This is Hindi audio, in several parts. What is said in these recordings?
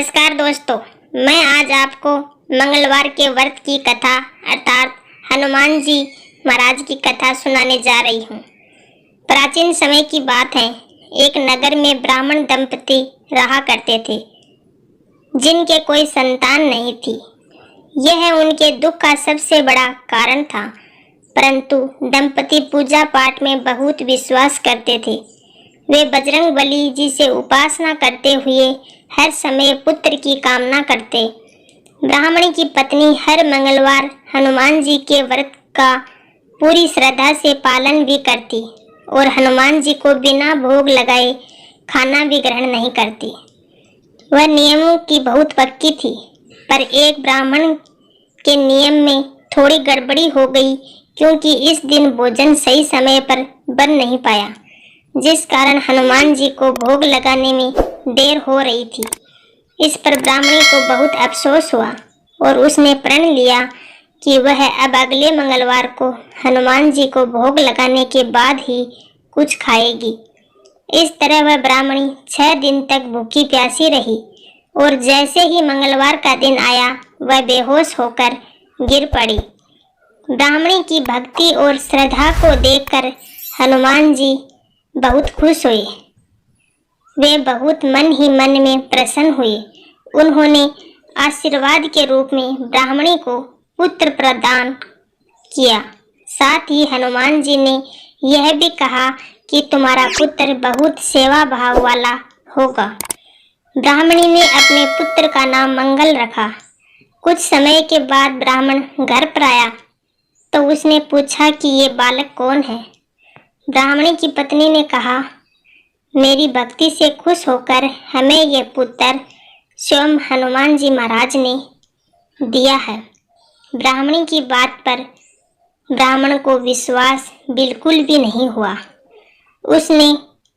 नमस्कार दोस्तों, मैं आज आपको मंगलवार के व्रत की कथा अर्थात हनुमान जी महाराज की कथा सुनाने जा रही हूँ। प्राचीन समय की बात है, एक नगर में ब्राह्मण दंपति रहा करते थे जिनके कोई संतान नहीं थी। यह उनके दुख का सबसे बड़ा कारण था, परंतु दंपति पूजा पाठ में बहुत विश्वास करते थे। वे बजरंग बली जी से उपासना करते हुए हर समय पुत्र की कामना करते। ब्राह्मणी की पत्नी हर मंगलवार हनुमान जी के व्रत का पूरी श्रद्धा से पालन भी करती और हनुमान जी को बिना भोग लगाए खाना भी ग्रहण नहीं करती। वह नियमों की बहुत पक्की थी, पर एक ब्राह्मण के नियम में थोड़ी गड़बड़ी हो गई, क्योंकि इस दिन भोजन सही समय पर बन नहीं पाया, जिस कारण हनुमान जी को भोग लगाने में देर हो रही थी। इस पर ब्राह्मणी को बहुत अफसोस हुआ और उसने प्रण लिया कि वह अब अगले मंगलवार को हनुमान जी को भोग लगाने के बाद ही कुछ खाएगी। इस तरह वह ब्राह्मणी 6 दिन तक भूखी प्यासी रही और जैसे ही मंगलवार का दिन आया, वह बेहोश होकर गिर पड़ी। ब्राह्मणी की भक्ति और श्रद्धा को देखकर हनुमान जी बहुत खुश हुए। वे बहुत मन ही मन में प्रसन्न हुए। उन्होंने आशीर्वाद के रूप में ब्राह्मणी को पुत्र प्रदान किया। साथ ही हनुमान जी ने यह भी कहा कि तुम्हारा पुत्र बहुत सेवा भाव वाला होगा। ब्राह्मणी ने अपने पुत्र का नाम मंगल रखा। कुछ समय के बाद ब्राह्मण घर पर आया तो उसने पूछा कि ये बालक कौन है। ब्राह्मणी की पत्नी ने कहा, मेरी भक्ति से खुश होकर हमें ये पुत्र स्वयं हनुमान जी महाराज ने दिया है। ब्राह्मणी की बात पर ब्राह्मण को विश्वास बिल्कुल भी नहीं हुआ। उसने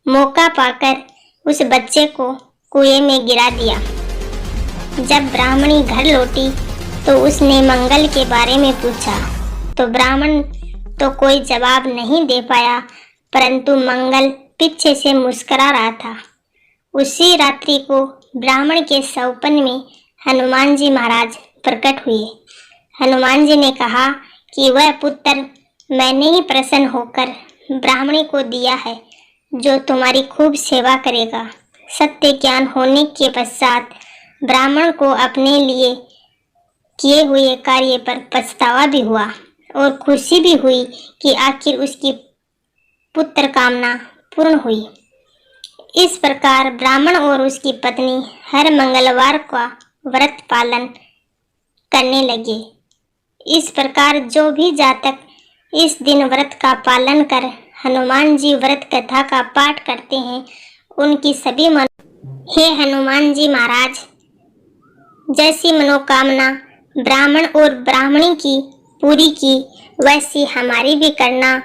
मौका पाकर उस बच्चे को कुएं में गिरा दिया। जब ब्राह्मणी घर लौटी तो उसने मंगल के बारे में पूछा तो ब्राह्मण तो कोई जवाब नहीं दे पाया, परंतु मंगल पीछे से मुस्कुरा रहा था। उसी रात्रि को ब्राह्मण के सपने में हनुमान जी महाराज प्रकट हुए। हनुमान जी ने कहा कि वह पुत्र मैंने ही प्रसन्न होकर ब्राह्मणी को दिया है, जो तुम्हारी खूब सेवा करेगा। सत्य ज्ञान होने के पश्चात ब्राह्मण को अपने लिए किए हुए कार्य पर पछतावा भी हुआ और खुशी भी हुई कि आखिर उसकी पुत्र कामना पूर्ण हुई। इस प्रकार ब्राह्मण और उसकी पत्नी हर मंगलवार का व्रत पालन करने लगे। इस प्रकार जो भी जातक इस दिन व्रत का पालन कर हनुमान जी व्रत कथा का पाठ करते हैं, उनकी सभी हे हनुमान जी महाराज, जैसी मनोकामना ब्राह्मण और ब्राह्मणी की पूरी की, वैसी हमारी भी करना।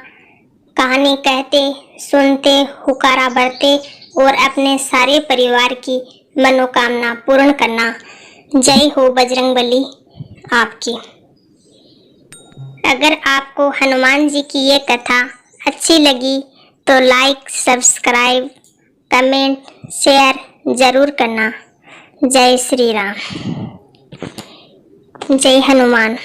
कहानी कहते सुनते हुकारा भरते और अपने सारे परिवार की मनोकामना पूर्ण करना। जय हो बजरंग बली आपकी। अगर आपको हनुमान जी की ये कथा अच्छी लगी तो लाइक, सब्सक्राइब, कमेंट, शेयर जरूर करना। जय श्री राम, जय हनुमान।